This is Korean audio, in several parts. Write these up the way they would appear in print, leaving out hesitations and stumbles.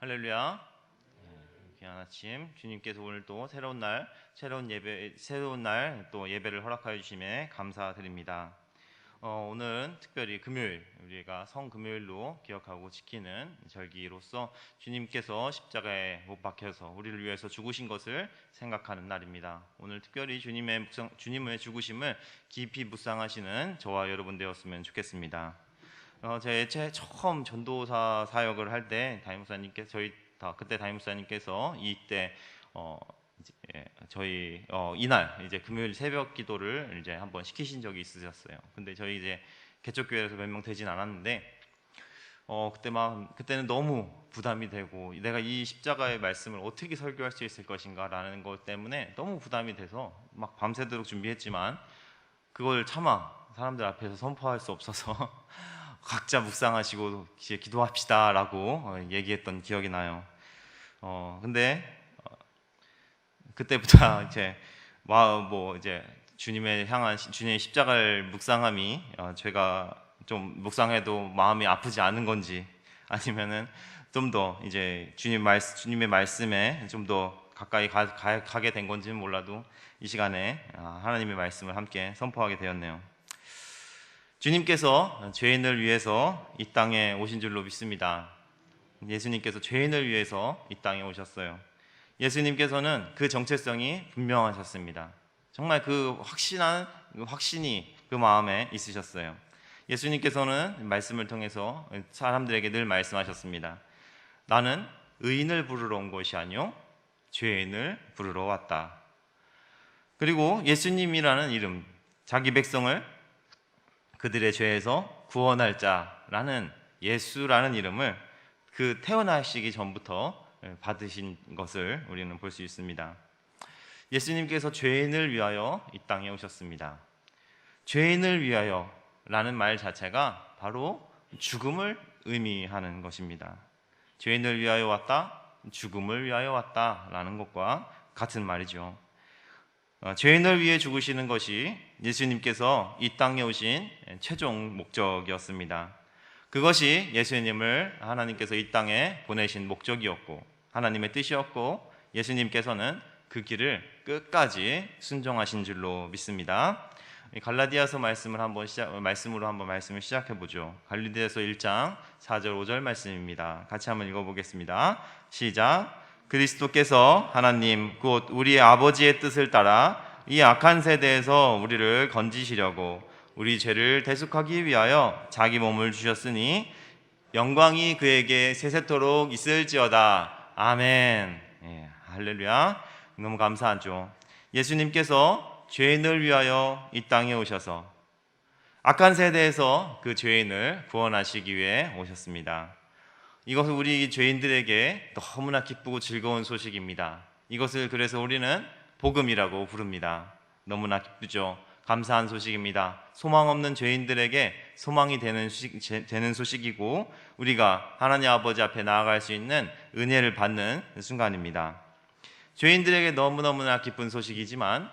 할렐루야. 귀한 아침, 주님께서 오늘 또 새로운 날 또 예배를 허락하여 주심에 감사드립니다. 오늘은 특별히 금요일, 우리가 성금요일로 기억하고 지키는 절기로서 주님께서 십자가에 못 박혀서 우리를 위해서 죽으신 것을 생각하는 날입니다. 오늘 특별히 주님의 죽으심을 깊이 묵상하시는 저와 여러분 되었으면 좋겠습니다. 제 처음 전도사 사역을 할 때 그때 담임 목사님께서 이때 저희 이날 이제 금요일 새벽 기도를 이제 한번 시키신 적이 있으셨어요. 근데 저희 이제 개척교회에서 몇 명 되진 않았는데 그때는 너무 부담이 되고 내가 이 십자가의 말씀을 어떻게 설교할 수 있을 것인가라는 것 때문에 너무 부담이 돼서 막 밤새도록 준비했지만 그걸 차마 사람들 앞에서 선포할 수 없어서 각자 묵상하시고 이제 기도합시다라고 얘기했던 기억이 나요. 근데 그때부터 이제 이제 주님의 십자가를 묵상함이 제가 좀 묵상해도 마음이 아프지 않은 건지 아니면은 좀 더 이제 주님의 말씀에 좀 더 가까이 가게 된 건지는 몰라도 이 시간에 하나님의 말씀을 함께 선포하게 되었네요. 주님께서 죄인을 위해서 이 땅에 오신 줄로 믿습니다. 예수님께서 죄인을 위해서 이 땅에 오셨어요. 예수님께서는 그 정체성이 분명하셨습니다. 정말 그 확신이 그 마음에 있으셨어요. 예수님께서는 말씀을 통해서 사람들에게 늘 말씀하셨습니다. 나는 의인을 부르러 온 것이 아니요 죄인을 부르러 왔다. 그리고 예수님이라는 이름, 자기 백성을 그들의 죄에서 구원할 자라는 예수라는 이름을 그 태어나시기 전부터 받으신 것을 우리는 볼 수 있습니다. 예수님께서 죄인을 위하여 이 땅에 오셨습니다. 죄인을 위하여라는 말 자체가 바로 죽음을 의미하는 것입니다. 죄인을 위하여 왔다, 죽음을 위하여 왔다라는 것과 같은 말이죠. 죄인을 위해 죽으시는 것이 예수님께서 이 땅에 오신 최종 목적이었습니다. 그것이 예수님을 하나님께서 이 땅에 보내신 목적이었고 하나님의 뜻이었고 예수님께서는 그 길을 끝까지 순종하신 줄로 믿습니다. 갈라디아서 말씀으로 한번 말씀을 시작해 보죠. 갈라디아서 1장 4절 5절 말씀입니다. 같이 한번 읽어보겠습니다. 시작. 그리스도께서 하나님 곧 우리 아버지의 뜻을 따라 이 악한 세대에서 우리를 건지시려고 우리 죄를 대속하기 위하여 자기 몸을 주셨으니 영광이 그에게 세세토록 있을지어다. 아멘. 할렐루야. 너무 감사하죠. 예수님께서 죄인을 위하여 이 땅에 오셔서 악한 세대에서 그 죄인을 구원하시기 위해 오셨습니다. 이것은 우리 죄인들에게 너무나 기쁘고 즐거운 소식입니다. 이것을 그래서 우리는 복음이라고 부릅니다. 너무나 기쁘죠. 감사한 소식입니다. 소망 없는 죄인들에게 소망이 되는 소식이고 우리가 하나님 아버지 앞에 나아갈 수 있는 은혜를 받는 순간입니다. 죄인들에게 너무너무나 기쁜 소식이지만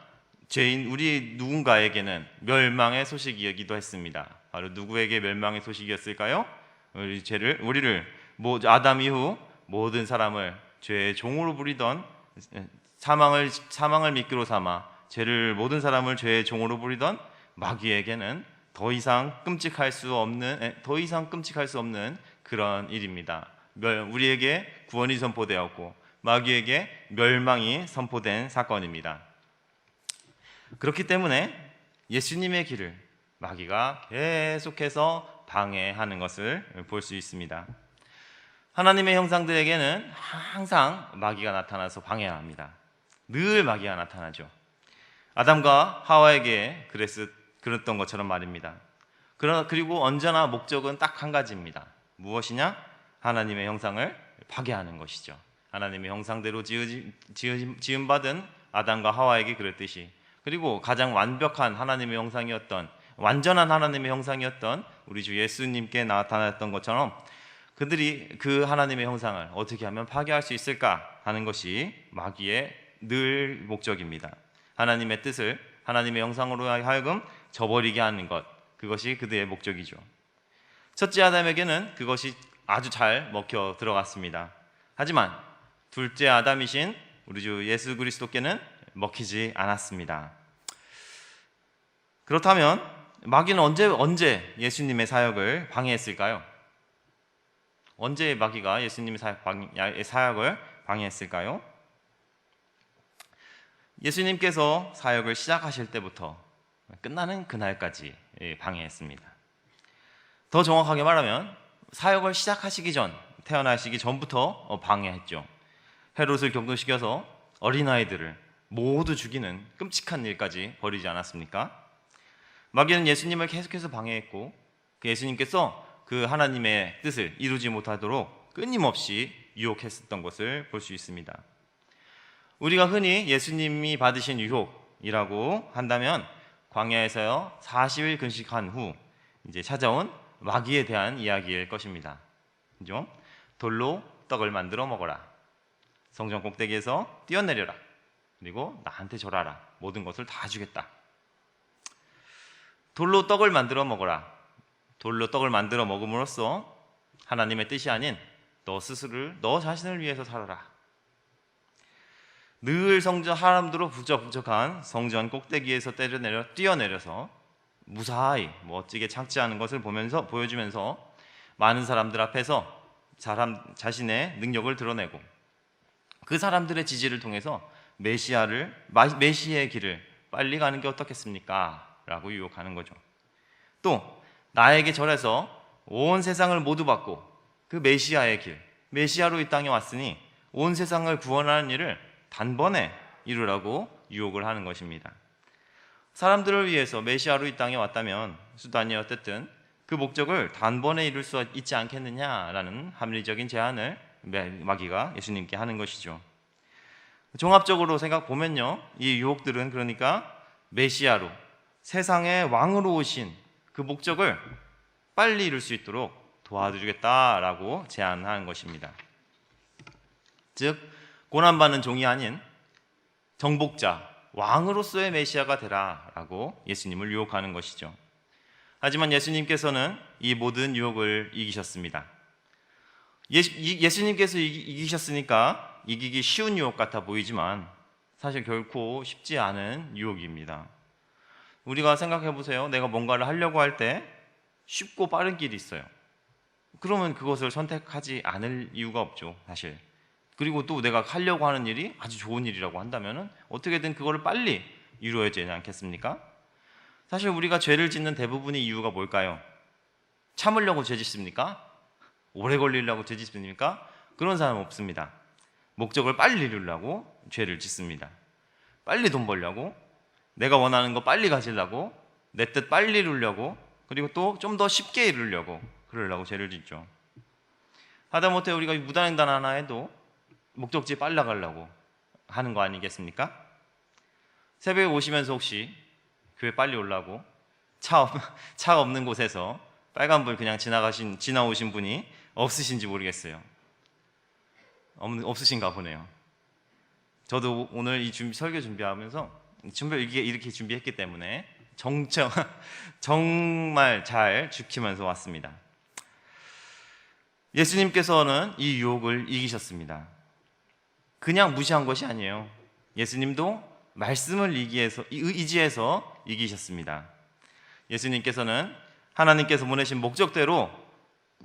우리 누군가에게는 멸망의 소식이기도 했습니다. 바로 누구에게 멸망의 소식이었을까요? 우리를 아담 이후 모든 사람을 죄의 종으로 부리던 사망을 미끼로 삼아 모든 사람을 죄의 종으로 부리던 마귀에게는 더 이상 끔찍할 수 없는 그런 일입니다. 우리에게 구원이 선포되었고 마귀에게 멸망이 선포된 사건입니다. 그렇기 때문에 예수님의 길을 마귀가 계속해서 방해하는 것을 볼 수 있습니다. 하나님의 형상들에게는 항상 마귀가 나타나서 방해합니다. 늘 마귀가 나타나죠. 아담과 하와에게 그랬던 것처럼 말입니다. 그리고 언제나 목적은 딱 한 가지입니다. 무엇이냐? 하나님의 형상을 파괴하는 것이죠. 하나님의 형상대로 지음받은 아담과 하와에게 그랬듯이 그리고 가장 완전한 하나님의 형상이었던 우리 주 예수님께 나타났던 것처럼 그들이 그 하나님의 형상을 어떻게 하면 파괴할 수 있을까 하는 것이 마귀의 늘 목적입니다. 하나님의 뜻을 하나님의 형상으로 하여금 저버리게 하는 것, 그것이 그들의 목적이죠. 첫째 아담에게는 그것이 아주 잘 먹혀 들어갔습니다. 하지만 둘째 아담이신 우리 주 예수 그리스도께는 먹히지 않았습니다. 그렇다면 마귀는 언제 예수님의 사역을 방해했을까요? 언제 마귀가 예수님의 사역을 방해했을까요? 예수님께서 사역을 시작하실 때부터 끝나는 그날까지 방해했습니다. 더 정확하게 말하면 사역을 시작하시기 전, 태어나시기 전부터 방해했죠. 헤롯을 격동시켜서 어린아이들을 모두 죽이는 끔찍한 일까지 벌이지 않았습니까? 마귀는 예수님을 계속해서 방해했고 그 예수님께서 그 하나님의 뜻을 이루지 못하도록 끊임없이 유혹했었던 것을 볼 수 있습니다. 우리가 흔히 예수님이 받으신 유혹이라고 한다면 광야에서요 40일 근식한 후 이제 찾아온 마귀에 대한 이야기일 것입니다. 그죠? 돌로 떡을 만들어 먹어라. 성전 꼭대기에서 뛰어내려라. 그리고 나한테 절하라. 모든 것을 다 주겠다. 돌로 떡을 만들어 먹어라. 돌로 떡을 만들어 먹음으로써 하나님의 뜻이 아닌 너 자신을 위해서 살아라. 늘 사람들로 북적북적한 성전 꼭대기에서 뛰어내려서 무사히 멋지게 착지하는 것을 보여주면서 많은 사람들 앞에서 자신의 능력을 드러내고 그 사람들의 지지를 통해서 메시아의 길을 빨리 가는 게 어떻겠습니까? 라고 유혹하는 거죠. 또 나에게 절해서 온 세상을 모두 받고 그 메시아의 길, 메시아로 이 땅에 왔으니 온 세상을 구원하는 일을 단번에 이루라고 유혹을 하는 것입니다. 사람들을 위해서 메시아로 이 땅에 왔다면 수단이 어쨌든 그 목적을 단번에 이룰 수 있지 않겠느냐라는 합리적인 제안을 마귀가 예수님께 하는 것이죠. 종합적으로 생각보면요, 이 유혹들은 그러니까 메시아로 세상의 왕으로 오신 그 목적을 빨리 이룰 수 있도록 도와주겠다라고 제안하는 것입니다. 즉 고난받는 종이 아닌 정복자, 왕으로서의 메시아가 되라라고 예수님을 유혹하는 것이죠. 하지만 예수님께서는 이 모든 유혹을 이기셨습니다. 예수님께서 이기셨으니까 이기기 쉬운 유혹 같아 보이지만 사실 결코 쉽지 않은 유혹입니다. 우리가 생각해 보세요. 내가 뭔가를 하려고 할 때 쉽고 빠른 길이 있어요. 그러면 그것을 선택하지 않을 이유가 없죠, 사실. 그리고 또 내가 하려고 하는 일이 아주 좋은 일이라고 한다면 어떻게든 그거를 빨리 이루어야 되지 않겠습니까? 사실 우리가 죄를 짓는 대부분의 이유가 뭘까요? 참으려고 죄 짓습니까? 오래 걸리려고 죄 짓습니까? 그런 사람 없습니다. 목적을 빨리 이루려고 죄를 짓습니다. 빨리 돈 벌려고, 내가 원하는 거 빨리 가지려고, 내 뜻 빨리 이루려고, 그리고 또 좀 더 쉽게 이루려고 그러려고 죄를 짓죠. 하다못해 우리가 무단횡단 하나 해도 목적지에 빨리 나가려고 하는 거 아니겠습니까? 새벽에 오시면서 혹시 교회 빨리 오려고 차 없는 곳에서 빨간불 그냥 지나오신 분이 없으신지 모르겠어요. 없으신가 보네요. 저도 오늘 이 설교 준비하면서 이렇게 준비했기 때문에 정말 잘 지키면서 왔습니다. 예수님께서는 이 유혹을 이기셨습니다. 그냥 무시한 것이 아니에요. 예수님도 말씀을 의지해서 이기셨습니다. 예수님께서는 하나님께서 보내신 목적대로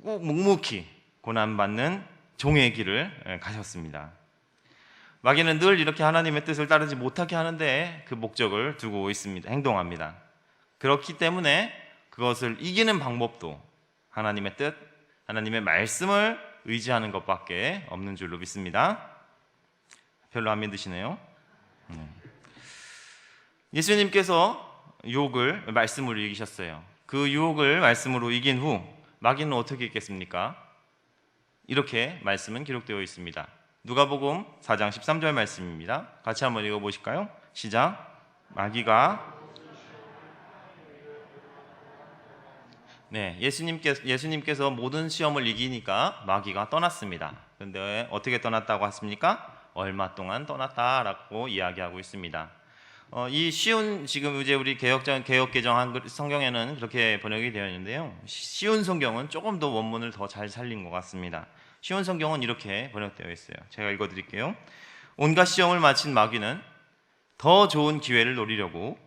꼭 묵묵히 고난받는 종의 길을 가셨습니다. 마귀는 늘 이렇게 하나님의 뜻을 따르지 못하게 하는데 그 목적을 두고 있습니다. 행동합니다. 그렇기 때문에 그것을 이기는 방법도 하나님의 뜻, 하나님의 말씀을 의지하는 것밖에 없는 줄로 믿습니다. 별로 안 믿으시네요. 예수님께서 유혹을 말씀으로 이기셨어요. 그 유혹을 말씀으로 이긴 후 마귀는 어떻게 했겠습니까? 이렇게 말씀은 기록되어 있습니다. 누가복음 4장 13절 말씀입니다. 같이 한번 읽어보실까요? 시작. 마귀가 예수님께서 모든 시험을 이기니까 마귀가 떠났습니다. 그런데 어떻게 떠났다고 했습니까? 얼마 동안 떠났다라고 이야기하고 있습니다. 이 쉬운 지금 이제 우리 개역 개정한 성경에는 그렇게 번역이 되어 있는데요. 쉬운 성경은 조금 더 원문을 더 잘 살린 것 같습니다. 쉬운 성경은 이렇게 번역되어 있어요. 제가 읽어드릴게요. 온갖 시험을 마친 마귀는 더 좋은 기회를 노리려고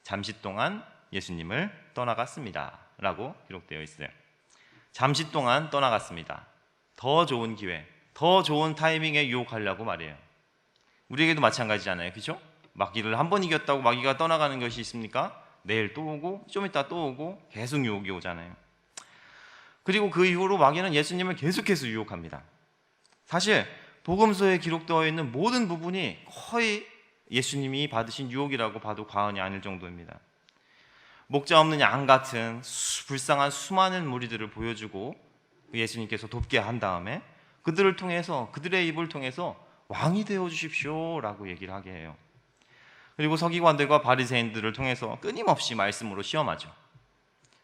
잠시 동안 예수님을 떠나갔습니다 라고 기록되어 있어요. 잠시 동안 떠나갔습니다. 더 좋은 기회, 더 좋은 타이밍에 유혹하려고 말이에요. 우리에게도 마찬가지잖아요. 그렇죠? 마귀를 한 번 이겼다고 마귀가 떠나가는 것이 있습니까? 내일 또 오고 좀 이따 또 오고 계속 유혹이 오잖아요. 그리고 그 이후로 마귀는 예수님을 계속해서 유혹합니다. 사실 복음서에 기록되어 있는 모든 부분이 거의 예수님이 받으신 유혹이라고 봐도 과언이 아닐 정도입니다. 목자 없는 양 같은 불쌍한 수많은 무리들을 보여주고 예수님께서 돕게 한 다음에 그들을 통해서, 그들의 입을 통해서 왕이 되어 주십시오 라고 얘기를 하게 해요. 그리고 서기관들과 바리새인들을 통해서 끊임없이 말씀으로 시험하죠.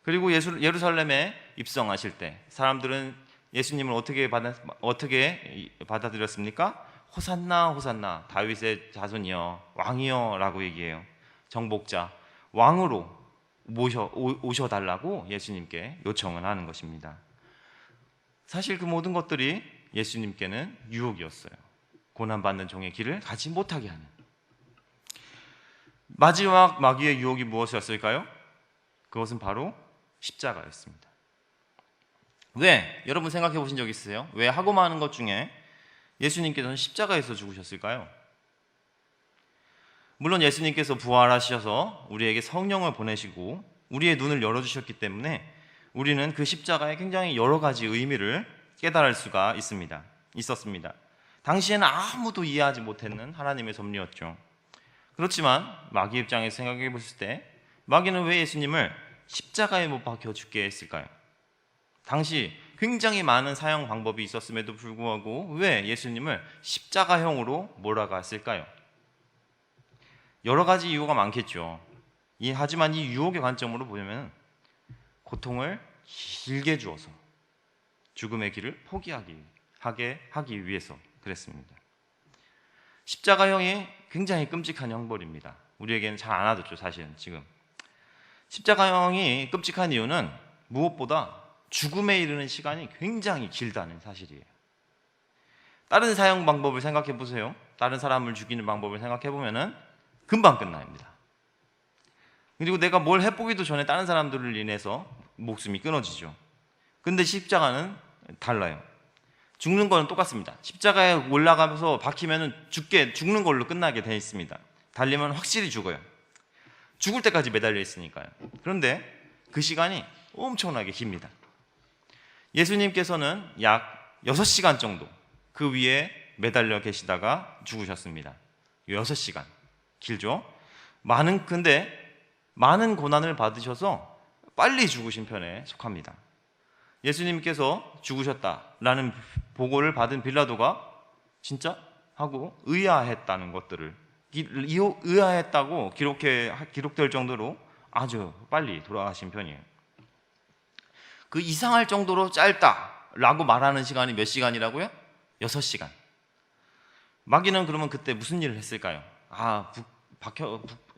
그리고 예루살렘에 입성하실 때 사람들은 예수님을 어떻게 받아들였습니까? 호산나 호산나 다윗의 자손이여 왕이여 라고 얘기해요. 정복자 왕으로 오셔달라고 예수님께 요청을 하는 것입니다. 사실 그 모든 것들이 예수님께는 유혹이었어요. 고난받는 종의 길을 가지 못하게 하는. 마지막 마귀의 유혹이 무엇이었을까요? 그것은 바로 십자가였습니다. 왜? 여러분 생각해 보신 적 있으세요? 왜 하고 많은 것 중에 예수님께서는 십자가에서 죽으셨을까요? 물론 예수님께서 부활하셔서 우리에게 성령을 보내시고 우리의 눈을 열어주셨기 때문에 우리는 그 십자가에 굉장히 여러 가지 의미를 깨달을 수가 있었습니다. 당시에는 아무도 이해하지 못했는 하나님의 섭리였죠. 그렇지만 마귀 입장에서 생각해 보실 때 마귀는 왜 예수님을 십자가에 못 박혀 죽게 했을까요? 당시 굉장히 많은 사형 방법이 있었음에도 불구하고 왜 예수님을 십자가형으로 몰아갔을까요? 여러 가지 이유가 많겠죠. 하지만 이 유혹의 관점으로 보면 고통을 길게 주어서 죽음의 길을 포기하게 하기 위해서 그랬습니다. 십자가형이 굉장히 끔찍한 형벌입니다. 우리에게는 잘 안 와닿죠, 사실은 지금. 십자가형이 끔찍한 이유는 무엇보다 죽음에 이르는 시간이 굉장히 길다는 사실이에요. 다른 사형 방법을 생각해 보세요. 다른 사람을 죽이는 방법을 생각해 보면은 금방 끝납니다. 그리고 내가 뭘 해보기도 전에 다른 사람들을 인해서 목숨이 끊어지죠. 근데 십자가는 달라요. 죽는 거는 똑같습니다. 십자가에 올라가면서 박히면은 죽는 걸로 끝나게 되어 있습니다. 달리면 확실히 죽어요. 죽을 때까지 매달려 있으니까요. 그런데 그 시간이 엄청나게 깁니다. 예수님께서는 약 6시간 정도 그 위에 매달려 계시다가 죽으셨습니다. 6시간. 길죠? 근데 많은 고난을 받으셔서 빨리 죽으신 편에 속합니다. 예수님께서 죽으셨다라는 보고를 받은 빌라도가 진짜? 하고 의아했다는 것들을 의아했다고 기록될 정도로 아주 빨리 돌아가신 편이에요. 그 이상할 정도로 짧다라고 말하는 시간이 몇 시간이라고요? 6시간. 마귀는 그러면 그때 무슨 일을 했을까요?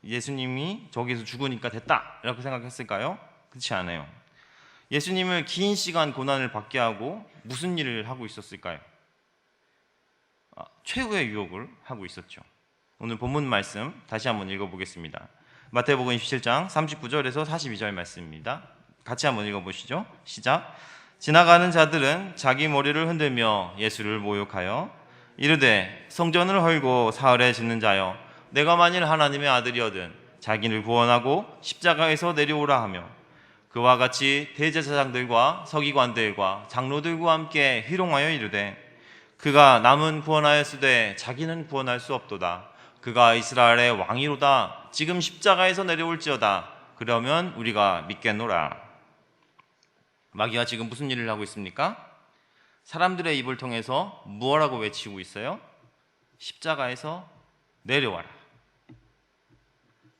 예수님이 저기서 죽으니까 됐다 이렇게 생각했을까요? 그렇지 않아요. 예수님을 긴 시간 고난을 받게 하고 무슨 일을 하고 있었을까요? 최후의 유혹을 하고 있었죠. 오늘 본문 말씀 다시 한번 읽어보겠습니다. 마태복음 27장 39절에서 42절 말씀입니다. 같이 한번 읽어보시죠. 시작. 지나가는 자들은 자기 머리를 흔들며 예수를 모욕하여 이르되 성전을 헐고 사흘에 짓는 자여 내가 만일 하나님의 아들이거든 자기를 구원하고 십자가에서 내려오라 하며 그와 같이 대제사장들과 서기관들과 장로들과 함께 희롱하여 이르되 그가 남은 구원하였으되 자기는 구원할 수 없도다. 그가 이스라엘의 왕이로다. 지금 십자가에서 내려올지어다. 그러면 우리가 믿겠노라. 마귀가 지금 무슨 일을 하고 있습니까? 사람들의 입을 통해서 무엇라고 외치고 있어요? 십자가에서 내려와라.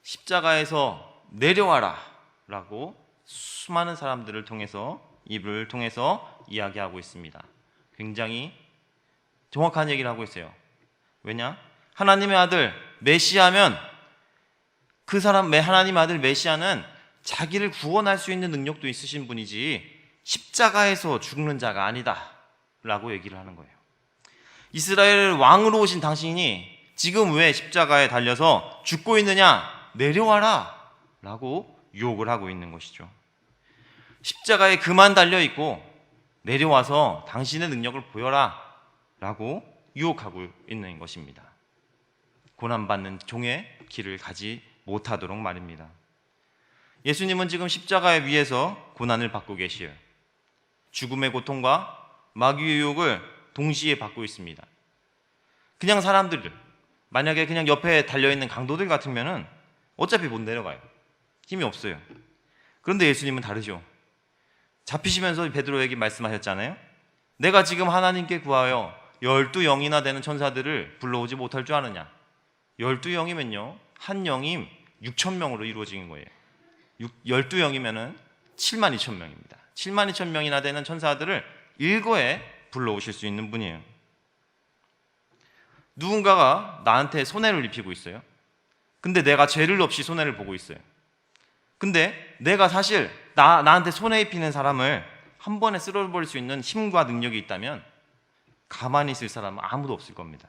십자가에서 내려와라 라고 수많은 사람들을 통해서 입을 통해서 이야기하고 있습니다. 굉장히 정확한 얘기를 하고 있어요. 왜냐? 하나님의 아들 메시아면 하나님 아들 메시아는 자기를 구원할 수 있는 능력도 있으신 분이지 십자가에서 죽는 자가 아니다 라고 얘기를 하는 거예요. 이스라엘 왕으로 오신 당신이 지금 왜 십자가에 달려서 죽고 있느냐? 내려와라 라고 유혹을 하고 있는 것이죠. 십자가에 그만 달려있고 내려와서 당신의 능력을 보여라 라고 유혹하고 있는 것입니다. 고난받는 종의 길을 가지 못하도록 말입니다. 예수님은 지금 십자가에 위에서 고난을 받고 계시어요. 죽음의 고통과 마귀의 유혹을 동시에 받고 있습니다. 그냥 사람들, 만약에 그냥 옆에 달려있는 강도들 같으면 어차피 못 내려가요. 힘이 없어요. 그런데 예수님은 다르죠. 잡히시면서 베드로에게 말씀하셨잖아요. 내가 지금 하나님께 구하여 12영이나 되는 천사들을 불러오지 못할 줄 아느냐. 12영이면요 한 영이 6,000명으로 이루어진 거예요. 12영이면은 72,000명입니다. 72,000명이나 되는 천사들을 일거에 불러오실 수 있는 분이에요. 누군가가 나한테 손해를 입히고 있어요. 근데 내가 죄를 없이 손해를 보고 있어요. 근데 내가 사실 나한테 손해 입히는 사람을 한 번에 쓸어버릴 수 있는 힘과 능력이 있다면 가만히 있을 사람은 아무도 없을 겁니다.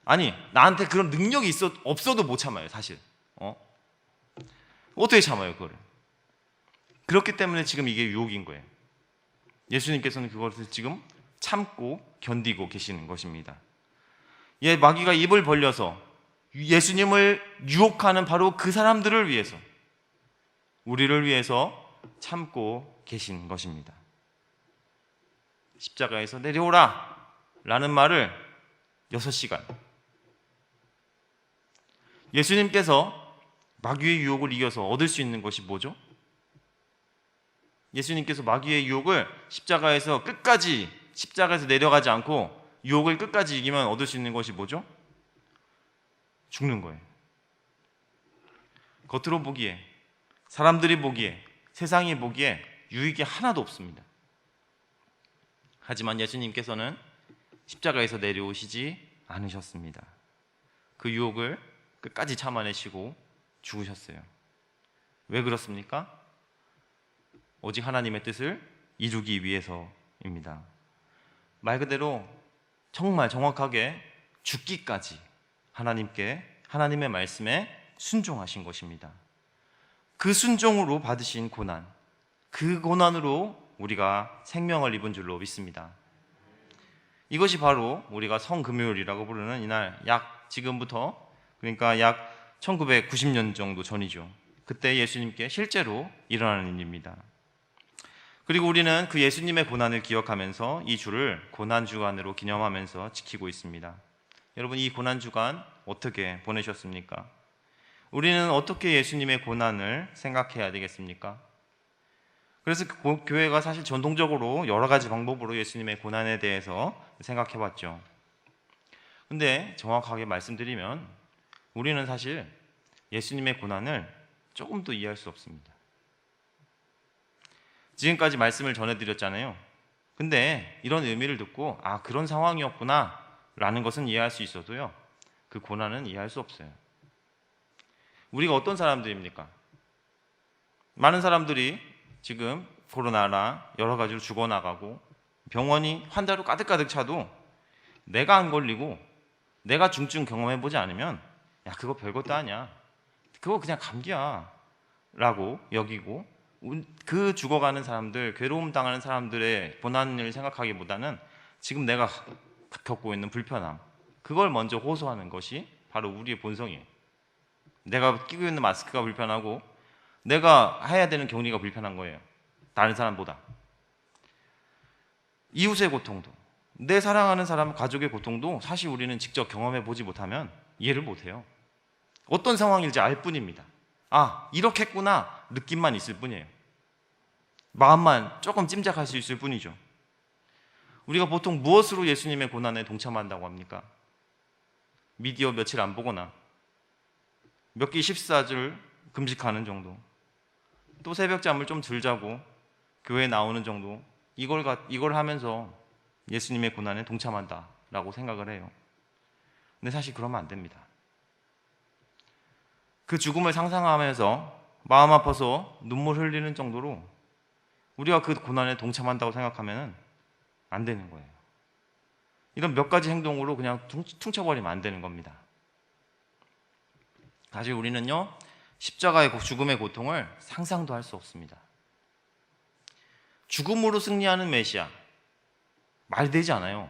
아니, 나한테 그런 능력이 없어도 못 참아요, 사실. 어떻게 참아요, 그거를? 그렇기 때문에 지금 이게 유혹인 거예요. 예수님께서는 그것을 지금 참고 견디고 계시는 것입니다. 마귀가 입을 벌려서 예수님을 유혹하는 바로 그 사람들을 위해서, 우리를 위해서 참고 계신 것입니다. 십자가에서 내려오라 라는 말을 6시간. 예수님께서 마귀의 유혹을 이겨서 얻을 수 있는 것이 뭐죠? 예수님께서 마귀의 유혹을 십자가에서 내려가지 않고 유혹을 끝까지 이기면 얻을 수 있는 것이 뭐죠? 죽는 거예요. 겉으로 보기에, 사람들이 보기에, 세상이 보기에 유익이 하나도 없습니다. 하지만 예수님께서는 십자가에서 내려오시지 않으셨습니다. 그 유혹을 끝까지 참아내시고 죽으셨어요. 왜 그렇습니까? 오직 하나님의 뜻을 이루기 위해서입니다. 말 그대로 정말 정확하게 죽기까지 하나님의 말씀에 순종하신 것입니다. 그 순종으로 받으신 고난, 그 고난으로 우리가 생명을 입은 줄로 믿습니다. 이것이 바로 우리가 성금요일이라고 부르는 이날, 지금부터 그러니까 약 1990년 정도 전이죠. 그때 예수님께 실제로 일어나는 일입니다. 그리고 우리는 그 예수님의 고난을 기억하면서 이 주를 고난주간으로 기념하면서 지키고 있습니다. 여러분, 이 고난주간 어떻게 보내셨습니까? 우리는 어떻게 예수님의 고난을 생각해야 되겠습니까? 그래서 교회가 사실 전통적으로 여러 가지 방법으로 예수님의 고난에 대해서 생각해 봤죠. 근데 정확하게 말씀드리면 우리는 사실 예수님의 고난을 조금 더 이해할 수 없습니다. 지금까지 말씀을 전해드렸잖아요. 근데 이런 의미를 듣고 그런 상황이었구나 라는 것은 이해할 수 있어도요, 그 고난은 이해할 수 없어요. 우리가 어떤 사람들입니까? 많은 사람들이 지금 코로나나 여러 가지로 죽어나가고 병원이 환자로 가득가득 차도 내가 안 걸리고 내가 중증 경험해보지 않으면 그거 별것도 아니야, 그거 그냥 감기야 라고 여기고, 그 죽어가는 사람들, 괴로움 당하는 사람들의 고난을 생각하기보다는 지금 내가 겪고 있는 불편함, 그걸 먼저 호소하는 것이 바로 우리의 본성이에요. 내가 끼고 있는 마스크가 불편하고 내가 해야 되는 격리가 불편한 거예요, 다른 사람보다. 이웃의 고통도, 내 사랑하는 사람, 가족의 고통도 사실 우리는 직접 경험해 보지 못하면 이해를 못해요. 어떤 상황일지 알 뿐입니다. 이렇겠구나 느낌만 있을 뿐이에요. 마음만 조금 짐작할 수 있을 뿐이죠. 우리가 보통 무엇으로 예수님의 고난에 동참한다고 합니까? 미디어 며칠 안 보거나 몇 끼 식사를 금식하는 정도, 또 새벽잠을 좀 덜 자고 교회에 나오는 정도, 이걸 하면서 예수님의 고난에 동참한다라고 생각을 해요. 근데 사실 그러면 안 됩니다. 그 죽음을 상상하면서 마음 아파서 눈물 흘리는 정도로 우리가 그 고난에 동참한다고 생각하면 안 되는 거예요. 이런 몇 가지 행동으로 그냥 퉁쳐버리면 안 되는 겁니다. 사실 우리는요, 십자가의 죽음의 고통을 상상도 할 수 없습니다. 죽음으로 승리하는 메시아, 말되지 않아요.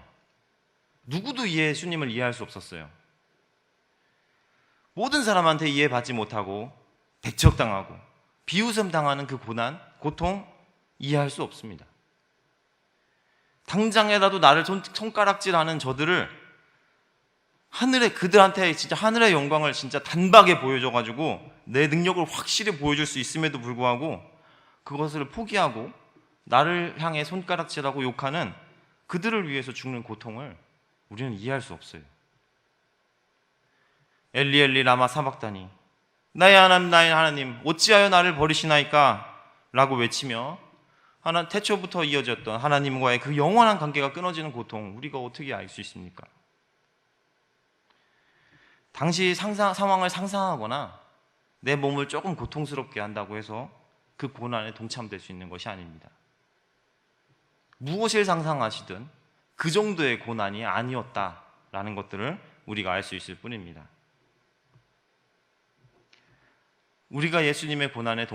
누구도 예수님을 이해할 수 없었어요. 모든 사람한테 이해받지 못하고 대적당하고 비웃음 당하는 그 고난, 고통 이해할 수 없습니다. 당장에라도 나를 손가락질하는 저들을 그들한테 진짜 하늘의 영광을 진짜 단박에 보여줘가지고 내 능력을 확실히 보여줄 수 있음에도 불구하고 그것을 포기하고 나를 향해 손가락질하고 욕하는 그들을 위해서 죽는 고통을 우리는 이해할 수 없어요. 엘리 엘리 라마 사박다니, 나의 하나님 어찌하여 나를 버리시나이까 라고 외치며 태초부터 이어졌던 하나님과의 그 영원한 관계가 끊어지는 고통, 우리가 어떻게 알 수 있습니까? 당시 상황을 상상하거나 내 몸을 조금 고통스럽게 한다고 해서 그 고난에 동참될 수 있는 것이 아닙니다. 무엇을 상상하시든 그 정도의 고난이 아니었다라는 것들을 우리가 알 수 있을 뿐입니다. 우리가 예수님의 고난에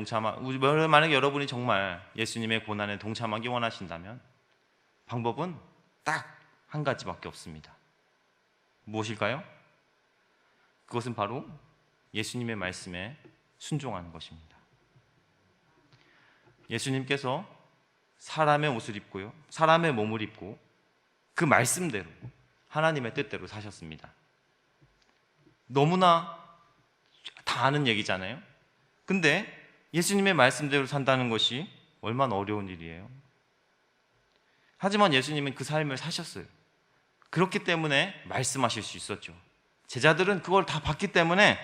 만약에 여러분이 정말 예수님의 고난에 동참하기 원하신다면 방법은 딱 한 가지밖에 없습니다. 무엇일까요? 그것은 바로 예수님의 말씀에 순종하는 것입니다. 예수님께서 사람의 옷을 입고요, 사람의 몸을 입고 그 말씀대로 하나님의 뜻대로 사셨습니다. 너무나 다 아는 얘기잖아요. 근데 예수님의 말씀대로 산다는 것이 얼마나 어려운 일이에요. 하지만 예수님은 그 삶을 사셨어요. 그렇기 때문에 말씀하실 수 있었죠. 제자들은 그걸 다 봤기 때문에,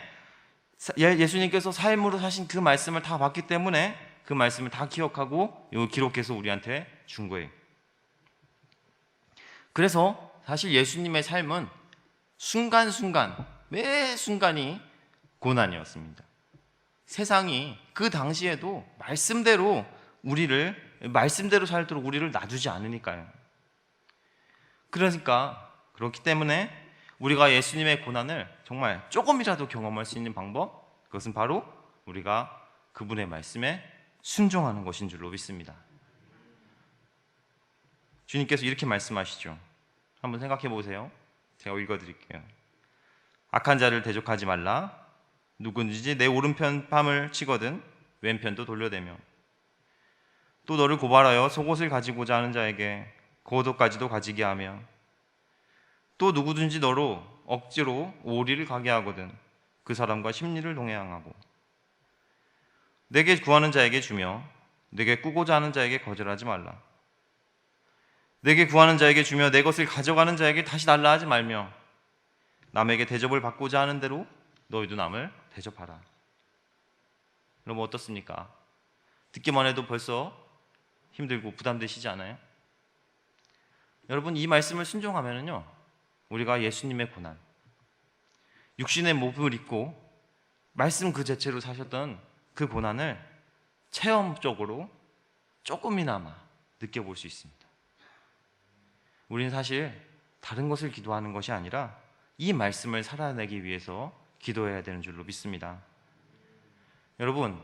예수님께서 삶으로 사신 그 말씀을 다 봤기 때문에 그 말씀을 다 기억하고 기록해서 우리한테 준 거예요. 그래서 사실 예수님의 삶은 순간순간, 매 순간이 고난이었습니다. 세상이 그 당시에도 말씀대로 살도록 우리를 놔두지 않으니까요. 그렇기 때문에 우리가 예수님의 고난을 정말 조금이라도 경험할 수 있는 방법, 그것은 바로 우리가 그분의 말씀에 순종하는 것인 줄로 믿습니다. 주님께서 이렇게 말씀하시죠. 한번 생각해 보세요. 제가 읽어드릴게요. 악한 자를 대적하지 말라. 누구든지 내 오른편 뺨을 치거든 왼편도 돌려대며, 또 너를 고발하여 속옷을 가지고자 하는 자에게 겉옷까지도 가지게 하며, 또 누구든지 너로 억지로 오리를 가게 하거든 그 사람과 심리를 동행하고, 내게 구하는 자에게 주며 내게 꾸고자 하는 자에게 거절하지 말라. 내게 구하는 자에게 주며 내 것을 가져가는 자에게 다시 달라 하지 말며, 남에게 대접을 받고자 하는 대로 너희도 남을 대접하라. 여러분 어떻습니까? 듣기만 해도 벌써 힘들고 부담되시지 않아요? 여러분 이 말씀을 순종하면은요, 우리가 예수님의 고난, 육신의 몸을 입고 말씀 그 자체로 사셨던 그 고난을 체험적으로 조금이나마 느껴볼 수 있습니다. 우리는 사실 다른 것을 기도하는 것이 아니라 이 말씀을 살아내기 위해서 기도해야 되는 줄로 믿습니다. 여러분,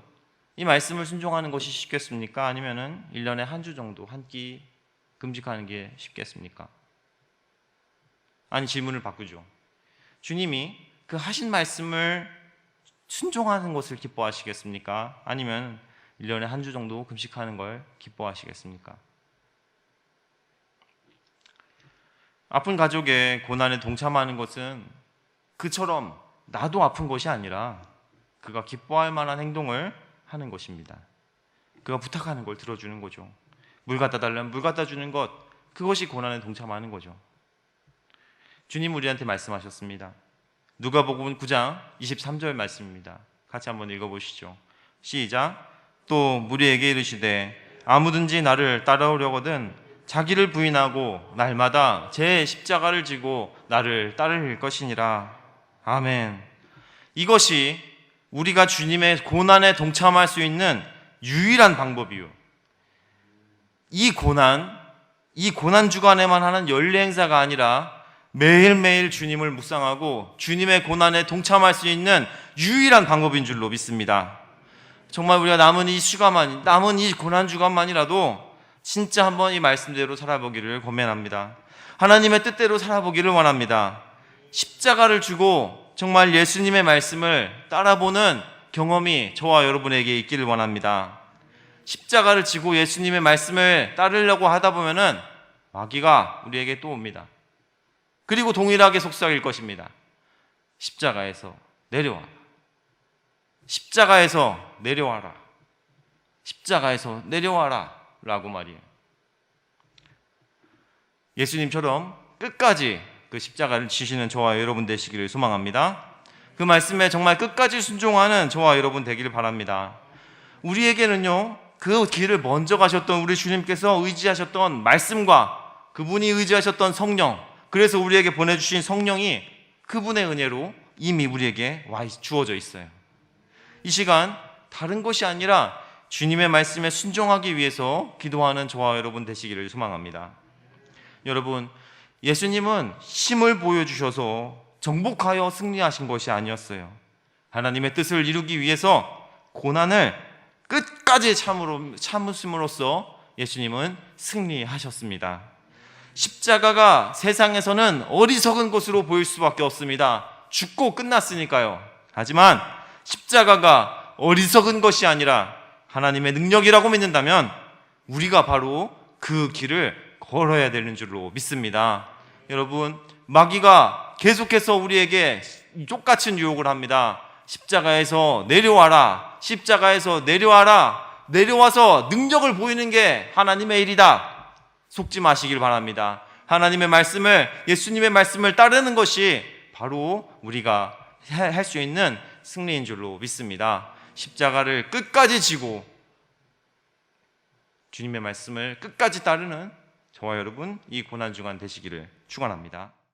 이 말씀을 순종하는 것이 쉽겠습니까? 아니면은 1년에 한 주 정도 한 끼 금식하는 게 쉽겠습니까? 아니, 질문을 바꾸죠. 주님이 그 하신 말씀을 순종하는 것을 기뻐하시겠습니까? 아니면 1년에 한 주 정도 금식하는 걸 기뻐하시겠습니까? 아픈 가족의 고난에 동참하는 것은 그처럼 나도 아픈 것이 아니라 그가 기뻐할 만한 행동을 하는 것입니다. 그가 부탁하는 걸 들어주는 거죠. 물 갖다 달라면 물 갖다 주는 것, 그것이 고난에 동참하는 거죠. 주님 우리한테 말씀하셨습니다. 누가복음 9장 23절 말씀입니다. 같이 한번 읽어보시죠. 시작. 또 무리에게 이르시되 아무든지 나를 따라오려거든 자기를 부인하고 날마다 제 십자가를 지고 나를 따를 것이니라. 아멘. 이것이 우리가 주님의 고난에 동참할 수 있는 유일한 방법이요. 이 고난, 이 고난 주간에만 하는 연례 행사가 아니라 매일매일 주님을 묵상하고 주님의 고난에 동참할 수 있는 유일한 방법인 줄로 믿습니다. 정말 우리가 남은 이 고난 주간만이라도 진짜 한번 이 말씀대로 살아보기를 권면합니다. 하나님의 뜻대로 살아보기를 원합니다. 십자가를 주고 정말 예수님의 말씀을 따라보는 경험이 저와 여러분에게 있기를 원합니다. 십자가를 지고 예수님의 말씀을 따르려고 하다 보면은 마귀가 우리에게 또 옵니다. 그리고 동일하게 속삭일 것입니다. 십자가에서 내려와라. 십자가에서 내려와라. 십자가에서 내려와라. 라고 말이에요. 예수님처럼 끝까지 그 십자가를 지시는 저와 여러분 되시기를 소망합니다. 그 말씀에 정말 끝까지 순종하는 저와 여러분 되기를 바랍니다. 우리에게는요, 그 길을 먼저 가셨던 우리 주님께서 의지하셨던 말씀과 그분이 의지하셨던 성령, 그래서 우리에게 보내주신 성령이 그분의 은혜로 이미 우리에게 주어져 있어요. 이 시간 다른 것이 아니라 주님의 말씀에 순종하기 위해서 기도하는 저와 여러분 되시기를 소망합니다. 여러분, 예수님은 힘을 보여주셔서 정복하여 승리하신 것이 아니었어요. 하나님의 뜻을 이루기 위해서 고난을 끝까지 참으심으로써 예수님은 승리하셨습니다. 십자가가 세상에서는 어리석은 것으로 보일 수밖에 없습니다. 죽고 끝났으니까요. 하지만 십자가가 어리석은 것이 아니라 하나님의 능력이라고 믿는다면 우리가 바로 그 길을 걸어야 되는 줄로 믿습니다. 여러분, 마귀가 계속해서 우리에게 똑같은 유혹을 합니다. 십자가에서 내려와라. 십자가에서 내려와라. 내려와서 능력을 보이는 게 하나님의 일이다. 속지 마시길 바랍니다. 하나님의 말씀을, 예수님의 말씀을 따르는 것이 바로 우리가 할 수 있는 승리인 줄로 믿습니다. 십자가를 끝까지 지고 주님의 말씀을 끝까지 따르는 저와 여러분 이 고난 주간 되시기를 축원합니다.